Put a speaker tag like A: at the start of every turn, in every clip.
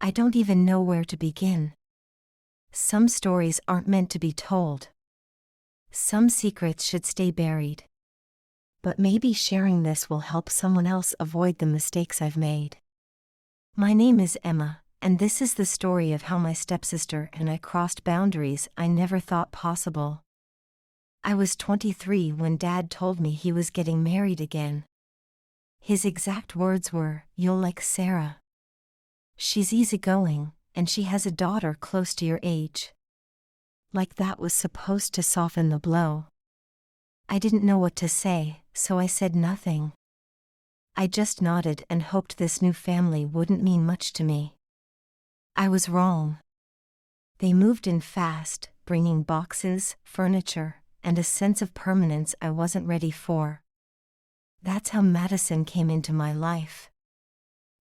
A: I don't even know where to begin. Some stories aren't meant to be told. Some secrets should stay buried. But maybe sharing this will help someone else avoid the mistakes I've made. My name is Emma, and this is the story of how my stepsister and I crossed boundaries I never thought possible. I was 23 when Dad told me he was getting married again. His exact words were, "You'll like Sarah. She's easygoing, and she has a daughter close to your age." Like that was supposed to soften the blow. I didn't know what to say, so I said nothing. I just nodded and hoped this new family wouldn't mean much to me. I was wrong. They moved in fast, bringing boxes, furniture, and a sense of permanence I wasn't ready for. That's how Madison came into my life.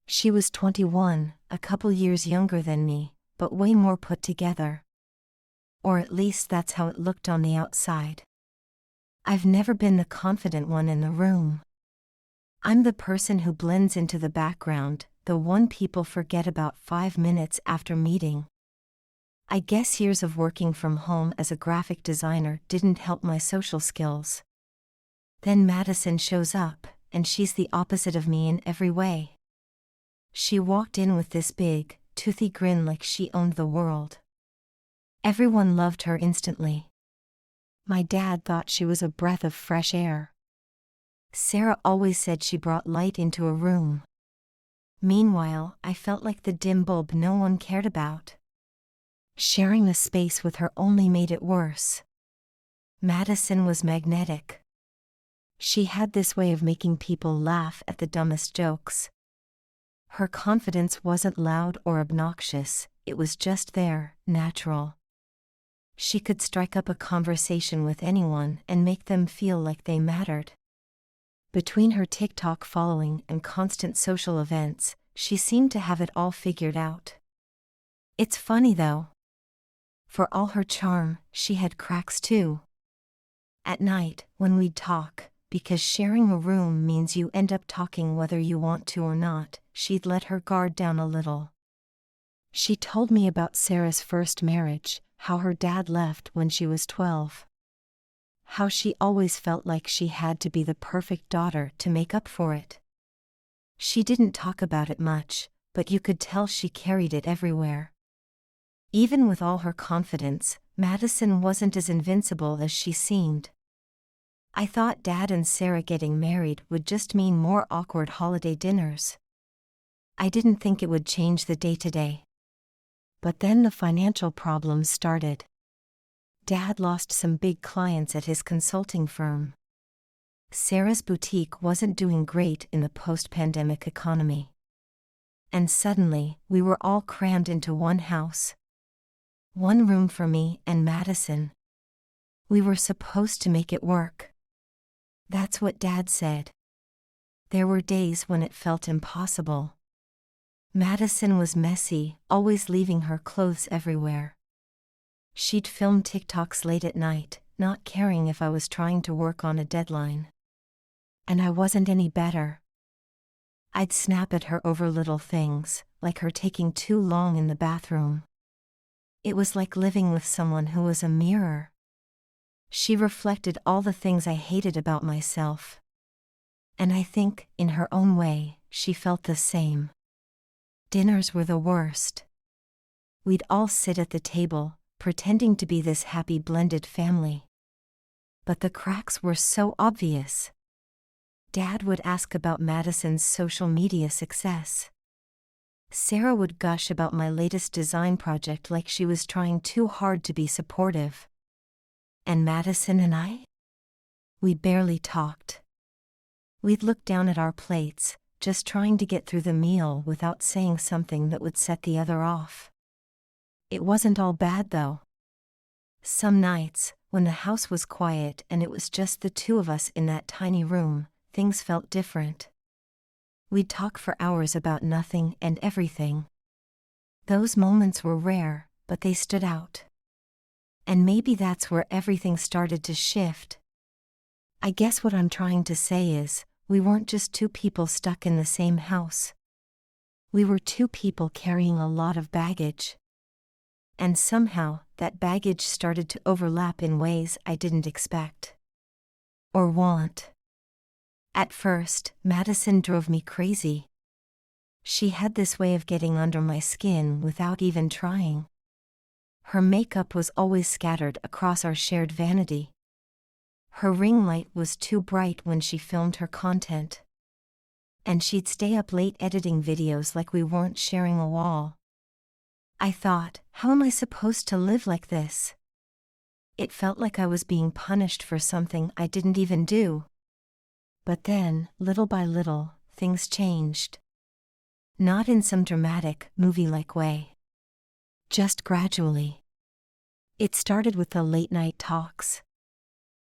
A: She was 21, a couple years younger than me, but way more put together. Or at least that's how it looked on the outside. I've never been the confident one in the room. I'm the person who blends into the background, the one people forget about 5 minutes after meeting. I guess years of working from home as a graphic designer didn't help my social skills. Then Madison shows up, and she's the opposite of me in every way. She walked in with this big, toothy grin like she owned the world. Everyone loved her instantly. My dad thought she was a breath of fresh air. Sarah always said she brought light into a room. Meanwhile, I felt like the dim bulb no one cared about. Sharing the space with her only made it worse. Madison was magnetic. She had this way of making people laugh at the dumbest jokes. Her confidence wasn't loud or obnoxious, it was just there, natural. She could strike up a conversation with anyone and make them feel like they mattered. Between her TikTok following and constant social events, she seemed to have it all figured out. It's funny though. For all her charm, she had cracks too. At night, when we'd talk, because sharing a room means you end up talking whether you want to or not, she'd let her guard down a little. She told me about Sarah's first marriage, how her dad left when she was 12. How she always felt like she had to be the perfect daughter to make up for it. She didn't talk about it much, but you could tell she carried it everywhere. Even with all her confidence, Madison wasn't as invincible as she seemed. I thought Dad and Sarah getting married would just mean more awkward holiday dinners. I didn't think it would change the day-to-day. But then the financial problems started. Dad lost some big clients at his consulting firm. Sarah's boutique wasn't doing great in the post-pandemic economy. And suddenly, we were all crammed into one house. One room for me and Madison. We were supposed to make it work. That's what Dad said. There were days when it felt impossible. Madison was messy, always leaving her clothes everywhere. She'd film TikToks late at night, not caring if I was trying to work on a deadline. And I wasn't any better. I'd snap at her over little things, like her taking too long in the bathroom. It was like living with someone who was a mirror. She reflected all the things I hated about myself. And I think, in her own way, she felt the same. Dinners were the worst. We'd all sit at the table, pretending to be this happy blended family. But the cracks were so obvious. Dad would ask about Madison's social media success. Sarah would gush about my latest design project like she was trying too hard to be supportive. And Madison and I? We barely talked. We'd look down at our plates, just trying to get through the meal without saying something that would set the other off. It wasn't all bad though. Some nights, when the house was quiet and it was just the two of us in that tiny room, things felt different. We'd talk for hours about nothing and everything. Those moments were rare, but they stood out. And maybe that's where everything started to shift. I guess what I'm trying to say is, we weren't just two people stuck in the same house. We were two people carrying a lot of baggage. And somehow, that baggage started to overlap in ways I didn't expect. Or want. At first, Madison drove me crazy. She had this way of getting under my skin without even trying. Her makeup was always scattered across our shared vanity. Her ring light was too bright when she filmed her content. And she'd stay up late editing videos like we weren't sharing a wall. I thought, how am I supposed to live like this? It felt like I was being punished for something I didn't even do. But then, little by little, things changed. Not in some dramatic, movie-like way. Just gradually. It started with the late-night talks.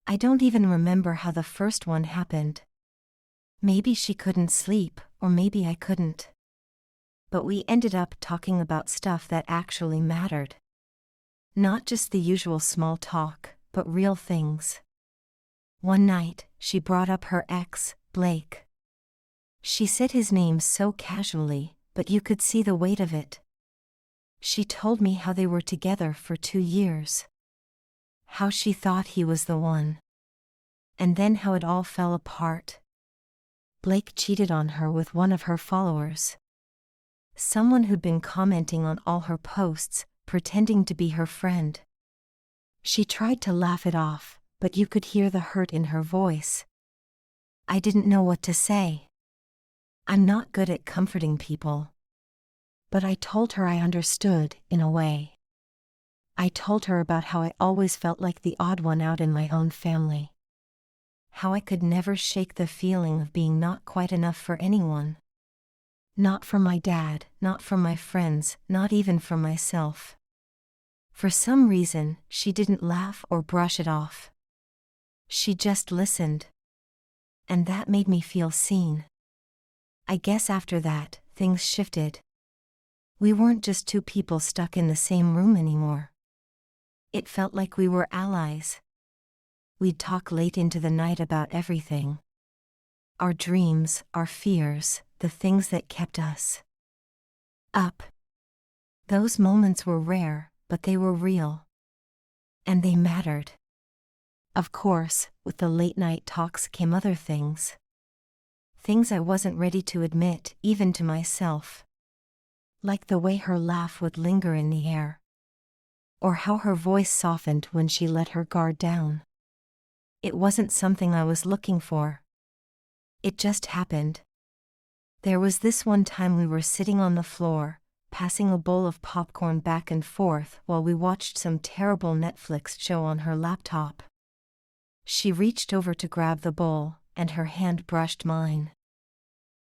A: I don't even remember how the first one happened. Maybe she couldn't sleep, or maybe I couldn't. But we ended up talking about stuff that actually mattered. Not just the usual small talk, but real things. One night, she brought up her ex, Blake. She said his name so casually, but you could see the weight of it. She told me how they were together for 2 years. How she thought he was the one. And then how it all fell apart. Blake cheated on her with one of her followers. Someone who'd been commenting on all her posts, pretending to be her friend. She tried to laugh it off, but you could hear the hurt in her voice. I didn't know what to say. I'm not good at comforting people. But I told her I understood, in a way. I told her about how I always felt like the odd one out in my own family. How I could never shake the feeling of being not quite enough for anyone. Not for my dad, not for my friends, not even for myself. For some reason, she didn't laugh or brush it off. She just listened. And that made me feel seen. I guess after that, things shifted. We weren't just two people stuck in the same room anymore. It felt like we were allies. We'd talk late into the night about everything. Our dreams, our fears, the things that kept us up. Those moments were rare, but they were real. And they mattered. Of course, with the late-night talks came other things. Things I wasn't ready to admit, even to myself. Like the way her laugh would linger in the air. Or how her voice softened when she let her guard down. It wasn't something I was looking for. It just happened. There was this one time we were sitting on the floor, passing a bowl of popcorn back and forth while we watched some terrible Netflix show on her laptop. She reached over to grab the bowl, and her hand brushed mine.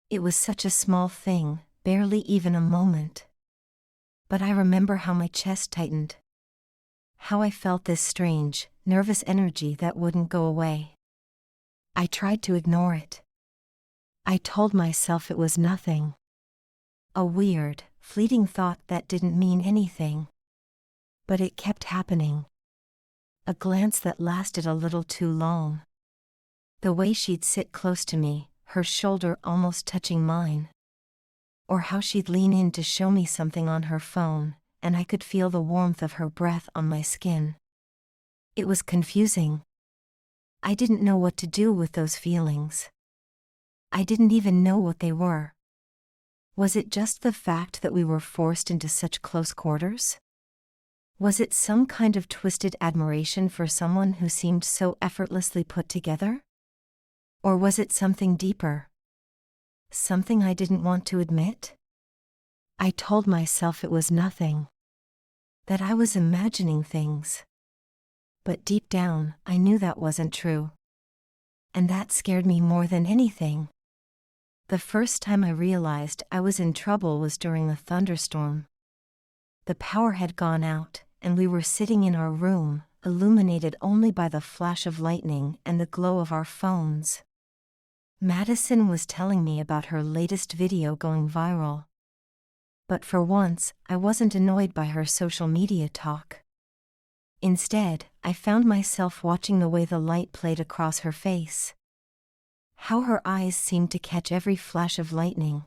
A: It was such a small thing, barely even a moment. But I remember how my chest tightened. How I felt this strange, nervous energy that wouldn't go away. I tried to ignore it. I told myself it was nothing. A weird, fleeting thought that didn't mean anything. But it kept happening. A glance that lasted a little too long. The way she'd sit close to me, her shoulder almost touching mine. Or how she'd lean in to show me something on her phone, and I could feel the warmth of her breath on my skin. It was confusing. I didn't know what to do with those feelings. I didn't even know what they were. Was it just the fact that we were forced into such close quarters? Was it some kind of twisted admiration for someone who seemed so effortlessly put together? Or was it something deeper? Something I didn't want to admit? I told myself it was nothing. That I was imagining things. But deep down, I knew that wasn't true. And that scared me more than anything. The first time I realized I was in trouble was during a thunderstorm. The power had gone out, and we were sitting in our room, illuminated only by the flash of lightning and the glow of our phones. Madison was telling me about her latest video going viral. But for once, I wasn't annoyed by her social media talk. Instead, I found myself watching the way the light played across her face. How her eyes seemed to catch every flash of lightning.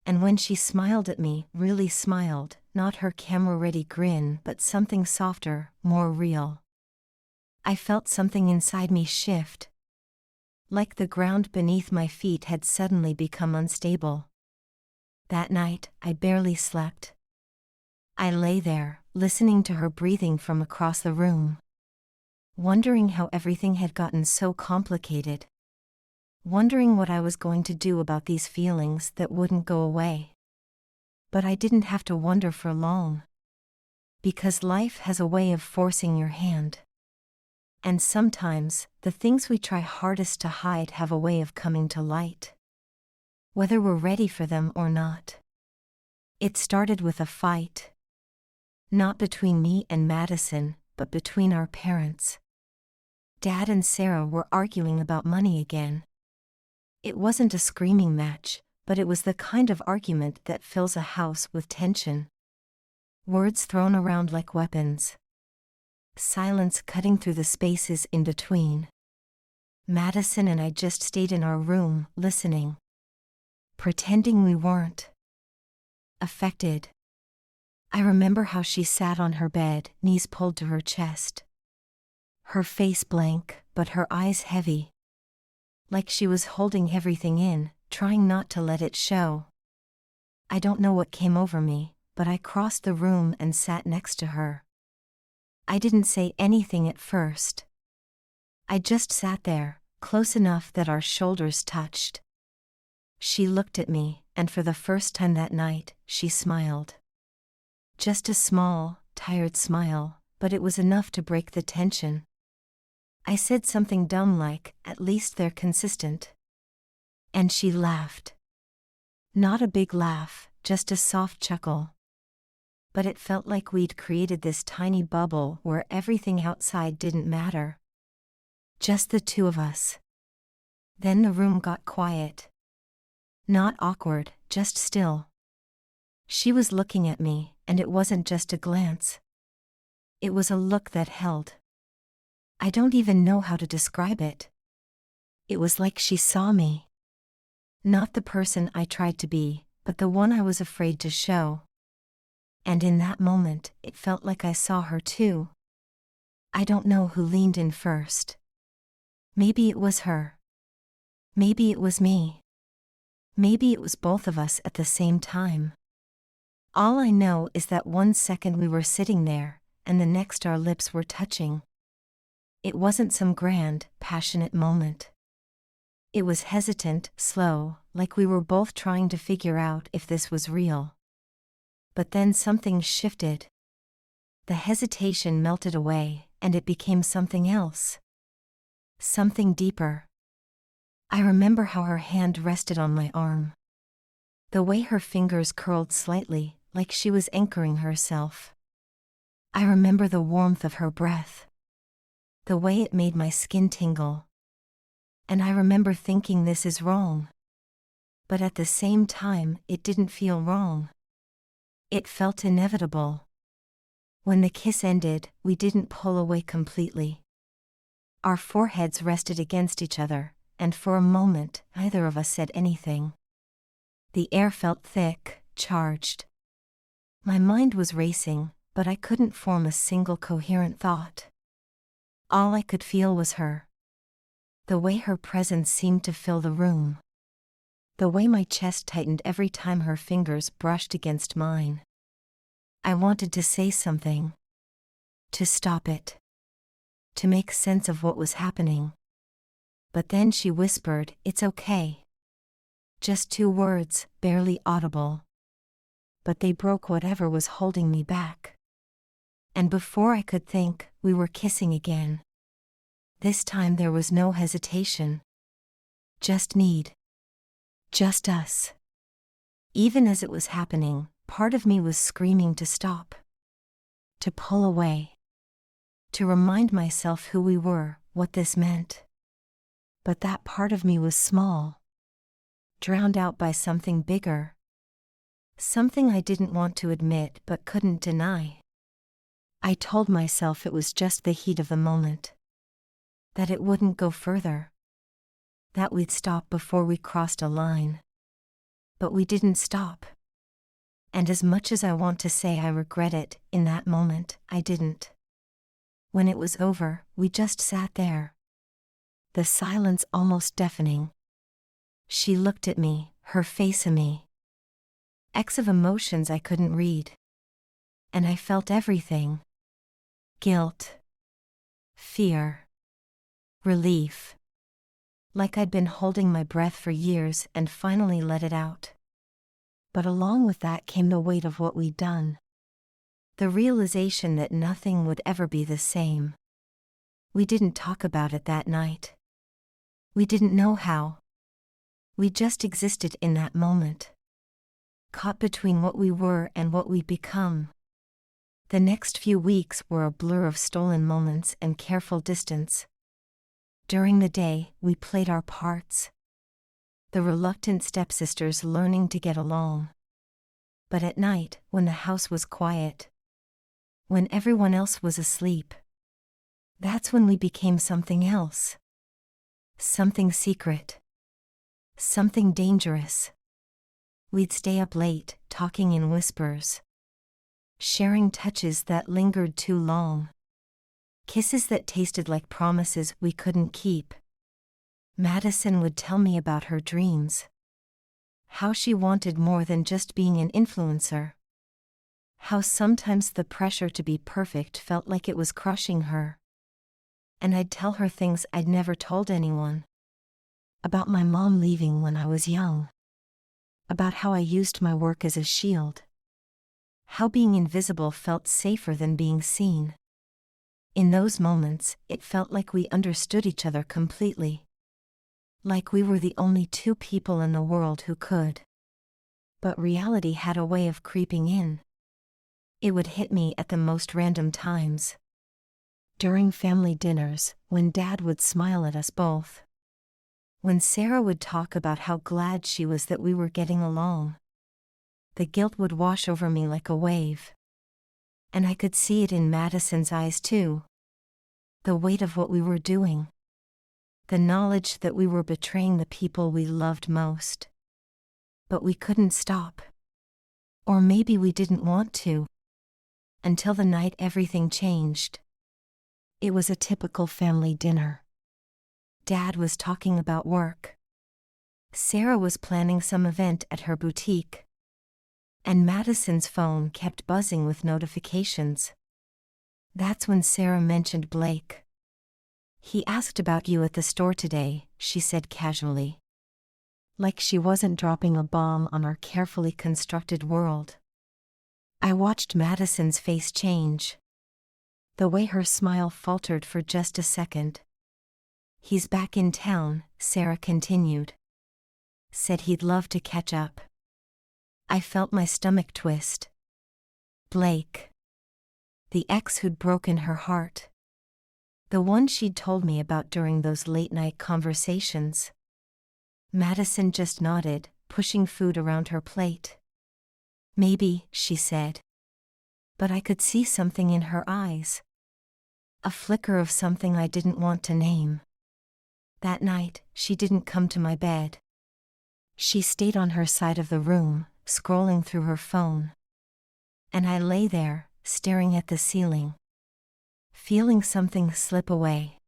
A: And when she smiled at me, really smiled, not her camera-ready grin but something softer, more real. I felt something inside me shift. Like the ground beneath my feet had suddenly become unstable. That night, I barely slept. I lay there, listening to her breathing from across the room. Wondering how everything had gotten so complicated. Wondering what I was going to do about these feelings that wouldn't go away. But I didn't have to wonder for long. Because life has a way of forcing your hand. And sometimes, the things we try hardest to hide have a way of coming to light. Whether we're ready for them or not. It started with a fight. Not between me and Madison, but between our parents. Dad and Sarah were arguing about money again. It wasn't a screaming match, but it was the kind of argument that fills a house with tension. Words thrown around like weapons. Silence cutting through the spaces in between. Madison and I just stayed in our room, listening. Pretending we weren't affected. I remember how she sat on her bed, knees pulled to her chest. Her face blank, but her eyes heavy. Like she was holding everything in, trying not to let it show. I don't know what came over me, but I crossed the room and sat next to her. I didn't say anything at first. I just sat there, close enough that our shoulders touched. She looked at me, and for the first time that night, she smiled. Just a small, tired smile, but it was enough to break the tension. I said something dumb like, "At least they're consistent." And she laughed. Not a big laugh, just a soft chuckle. But it felt like we'd created this tiny bubble where everything outside didn't matter. Just the two of us. Then the room got quiet. Not awkward, just still. She was looking at me, and it wasn't just a glance. It was a look that held. I don't even know how to describe it. It was like she saw me. Not the person I tried to be, but the one I was afraid to show. And in that moment, it felt like I saw her too. I don't know who leaned in first. Maybe it was her. Maybe it was me. Maybe it was both of us at the same time. All I know is that 1 second we were sitting there, and the next our lips were touching. It wasn't some grand, passionate moment. It was hesitant, slow, like we were both trying to figure out if this was real. But then something shifted. The hesitation melted away, and it became something else. Something deeper. I remember how her hand rested on my arm. The way her fingers curled slightly, like she was anchoring herself. I remember the warmth of her breath. The way it made my skin tingle. And I remember thinking this is wrong. But at the same time, it didn't feel wrong. It felt inevitable. When the kiss ended, we didn't pull away completely. Our foreheads rested against each other, and for a moment, neither of us said anything. The air felt thick, charged. My mind was racing, but I couldn't form a single coherent thought. All I could feel was her. The way her presence seemed to fill the room. The way my chest tightened every time her fingers brushed against mine. I wanted to say something. To stop it. To make sense of what was happening. But then she whispered, "It's okay." Just 2 words, barely audible. But they broke whatever was holding me back. And before I could think, we were kissing again. This time there was no hesitation. Just need. Just us. Even as it was happening, part of me was screaming to stop. To pull away. To remind myself who we were, what this meant. But that part of me was small. Drowned out by something bigger. Something I didn't want to admit but couldn't deny. I told myself it was just the heat of the moment. That it wouldn't go further. That we'd stop before we crossed a line. But we didn't stop. And as much as I want to say I regret it, in that moment, I didn't. When it was over, we just sat there. The silence almost deafening. She looked at me, her face a me. X of emotions I couldn't read. And I felt everything. Guilt. Fear. Relief. Like I'd been holding my breath for years and finally let it out. But along with that came the weight of what we'd done. The realization that nothing would ever be the same. We didn't talk about it that night. We didn't know how. We just existed in that moment. Caught between what we were and what we'd become. The next few weeks were a blur of stolen moments and careful distance. During the day, we played our parts. The reluctant stepsisters learning to get along. But at night, when the house was quiet, when everyone else was asleep, that's when we became something else. Something secret. Something dangerous. We'd stay up late, talking in whispers. Sharing touches that lingered too long. Kisses that tasted like promises we couldn't keep. Madison would tell me about her dreams. How she wanted more than just being an influencer. How sometimes the pressure to be perfect felt like it was crushing her. And I'd tell her things I'd never told anyone. About my mom leaving when I was young. About how I used my work as a shield. How being invisible felt safer than being seen. In those moments, it felt like we understood each other completely. Like we were the only two people in the world who could. But reality had a way of creeping in. It would hit me at the most random times. During family dinners, when Dad would smile at us both. When Sarah would talk about how glad she was that we were getting along. The guilt would wash over me like a wave. And I could see it in Madison's eyes too. The weight of what we were doing. The knowledge that we were betraying the people we loved most. But we couldn't stop. Or maybe we didn't want to. Until the night everything changed. It was a typical family dinner. Dad was talking about work. Sarah was planning some event at her boutique. And Madison's phone kept buzzing with notifications. That's when Sarah mentioned Blake. He asked about you at the store today, she said casually. Like she wasn't dropping a bomb on our carefully constructed world. I watched Madison's face change. The way her smile faltered for just a second. He's back in town, Sarah continued. Said he'd love to catch up. I felt my stomach twist. Blake. The ex who'd broken her heart. The one she'd told me about during those late-night conversations. Madison just nodded, pushing food around her plate. Maybe, she said. But I could see something in her eyes. A flicker of something I didn't want to name. That night, she didn't come to my bed. She stayed on her side of the room, scrolling through her phone. And I lay there, staring at the ceiling. Feeling something slip away.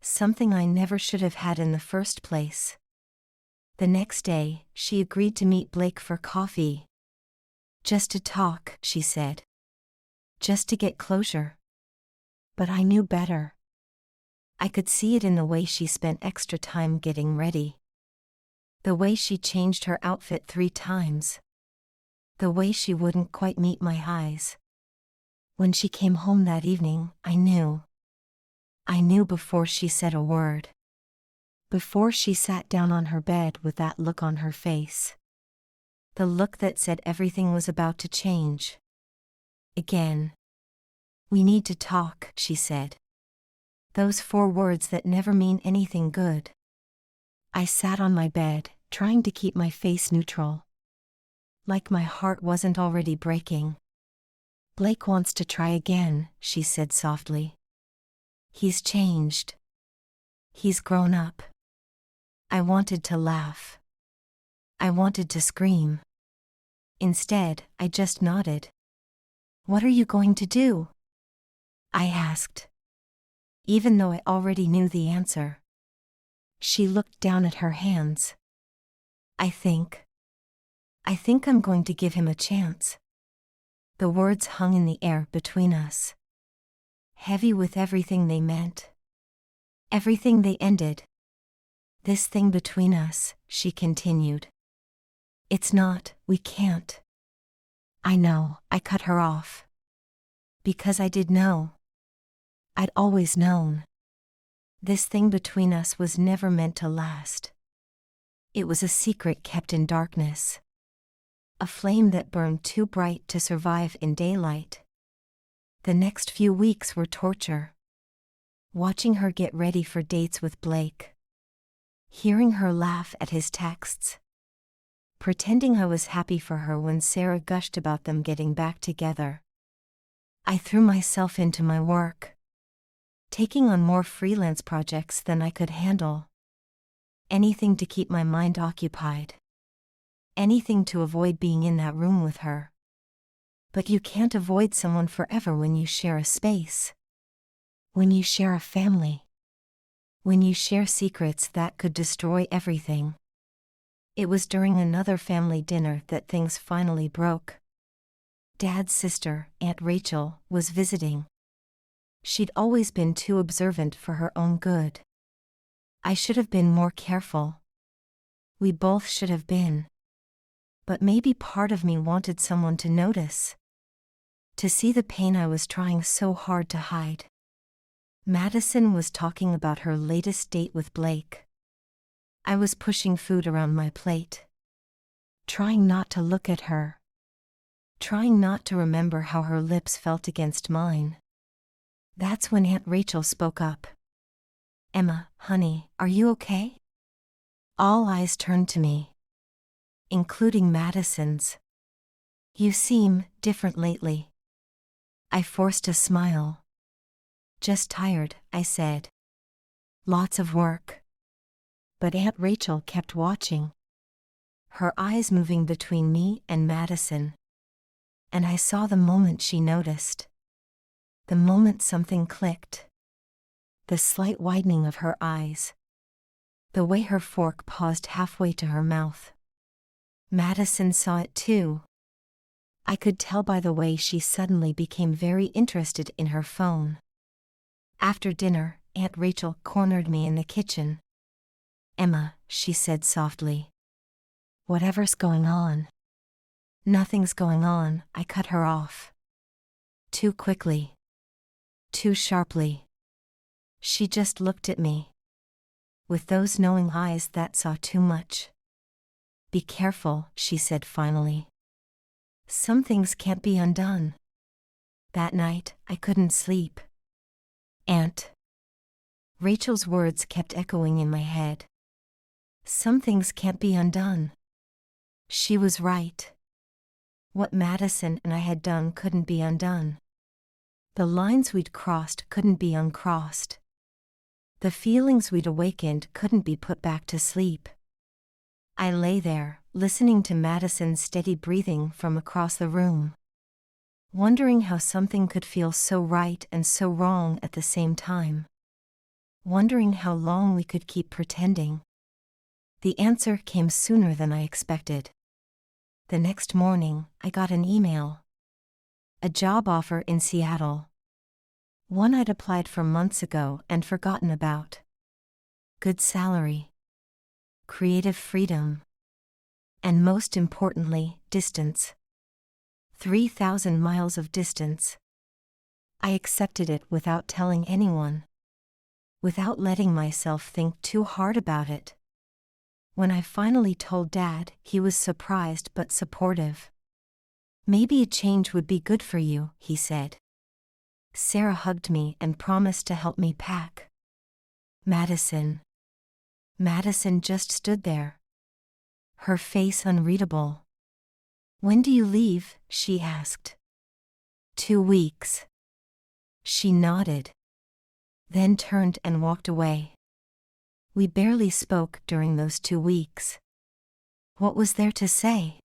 A: Something I never should have had in the first place. The next day, she agreed to meet Blake for coffee. Just to talk, she said. Just to get closure. But I knew better. I could see it in the way she spent extra time getting ready. The way she changed her outfit 3 times. The way she wouldn't quite meet my eyes. When she came home that evening, I knew. I knew before she said a word. Before she sat down on her bed with that look on her face. The look that said everything was about to change. Again. We need to talk, she said. Those 4 words that never mean anything good. I sat on my bed, trying to keep my face neutral. Like my heart wasn't already breaking. Blake wants to try again, she said softly. He's changed. He's grown up. I wanted to laugh. I wanted to scream. Instead, I just nodded. "What are you going to do?" I asked, even though I already knew the answer. She looked down at her hands. I think I'm going to give him a chance." The words hung in the air between us, heavy with everything they meant, everything they ended. "This thing between us," she continued. "It's not, we can't." I know, I cut her off. Because I did know. I'd always known. This thing between us was never meant to last. It was a secret kept in darkness. A flame that burned too bright to survive in daylight. The next few weeks were torture. Watching her get ready for dates with Blake. Hearing her laugh at his texts. Pretending I was happy for her when Sarah gushed about them getting back together. I threw myself into my work. Taking on more freelance projects than I could handle. Anything to keep my mind occupied. Anything to avoid being in that room with her. But you can't avoid someone forever when you share a space. When you share a family. When you share secrets that could destroy everything. It was during another family dinner that things finally broke. Dad's sister, Aunt Rachel, was visiting. She'd always been too observant for her own good. I should have been more careful. We both should have been. But maybe part of me wanted someone to notice. To see the pain I was trying so hard to hide. Madison was talking about her latest date with Blake. I was pushing food around my plate. Trying not to look at her. Trying not to remember how her lips felt against mine. That's when Aunt Rachel spoke up. "Emma, honey, are you okay?" All eyes turned to me. Including Madison's. "You seem different lately." I forced a smile. "Just tired," I said. "Lots of work." But Aunt Rachel kept watching. Her eyes moving between me and Madison. And I saw the moment she noticed. The moment something clicked. The slight widening of her eyes. The way her fork paused halfway to her mouth. Madison saw it too. I could tell by the way she suddenly became very interested in her phone. After dinner, Aunt Rachel cornered me in the kitchen. "Emma," she said softly. "Whatever's going on." "Nothing's going on," I cut her off. Too quickly. Too sharply. She just looked at me. With those knowing eyes that saw too much. "Be careful," she said finally. "Some things can't be undone." That night, I couldn't sleep. Aunt Rachel's words kept echoing in my head. Some things can't be undone. She was right. What Madison and I had done couldn't be undone. The lines we'd crossed couldn't be uncrossed. The feelings we'd awakened couldn't be put back to sleep. I lay there, listening to Madison's steady breathing from across the room. Wondering how something could feel so right and so wrong at the same time. Wondering how long we could keep pretending. The answer came sooner than I expected. The next morning, I got an email. A job offer in Seattle. One I'd applied for months ago and forgotten about. Good salary. Creative freedom. And most importantly, distance. 3,000 miles of distance. I accepted it without telling anyone. Without letting myself think too hard about it. When I finally told Dad, he was surprised but supportive. "Maybe a change would be good for you," he said. Sarah hugged me and promised to help me pack. Madison just stood there. Her face unreadable. "When do you leave?" she asked. 2 weeks. She nodded. Then turned and walked away. We barely spoke during those 2 weeks. What was there to say?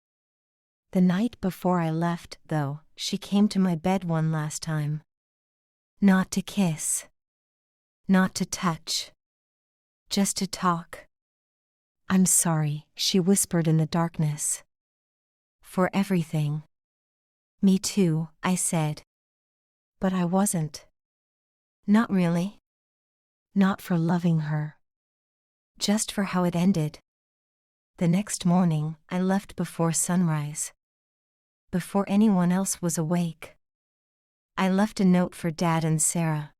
A: The night before I left, though, she came to my bed one last time. Not to kiss. Not to touch. Just to talk. I'm sorry, she whispered in the darkness. For everything. Me too, I said. But I wasn't. Not really. Not for loving her. Just for how it ended. The next morning, I left before sunrise. Before anyone else was awake. I left a note for Dad and Sarah.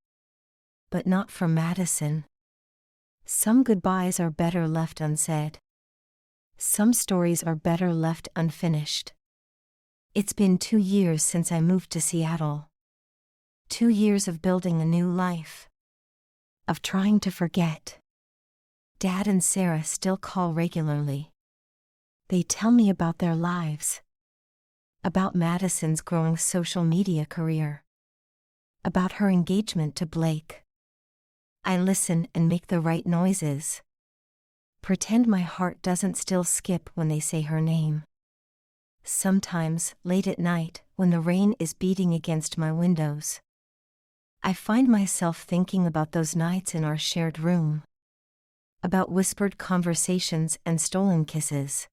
A: But not for Madison. Some goodbyes are better left unsaid. Some stories are better left unfinished. It's been 2 years since I moved to Seattle. 2 years of building a new life. Of trying to forget. Dad and Sarah still call regularly. They tell me about their lives. About Madison's growing social media career. About her engagement to Blake. I listen and make the right noises. Pretend my heart doesn't still skip when they say her name. Sometimes, late at night, when the rain is beating against my windows, I find myself thinking about those nights in our shared room. About whispered conversations and stolen kisses.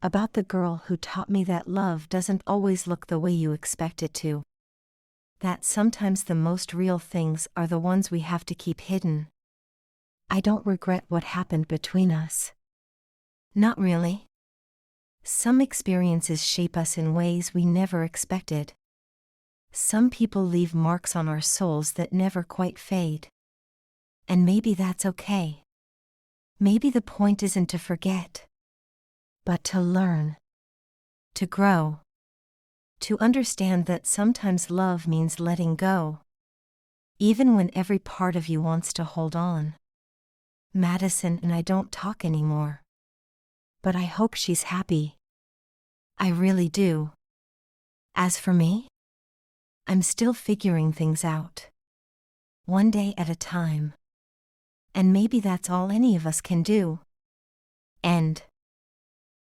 A: About the girl who taught me that love doesn't always look the way you expect it to. That sometimes the most real things are the ones we have to keep hidden. I don't regret what happened between us. Not really. Some experiences shape us in ways we never expected. Some people leave marks on our souls that never quite fade. And maybe that's okay. Maybe the point isn't to forget, but to learn. To grow. To understand that sometimes love means letting go. Even when every part of you wants to hold on. Madison and I don't talk anymore. But I hope she's happy. I really do. As for me, I'm still figuring things out. One day at a time. And maybe that's all any of us can do. End.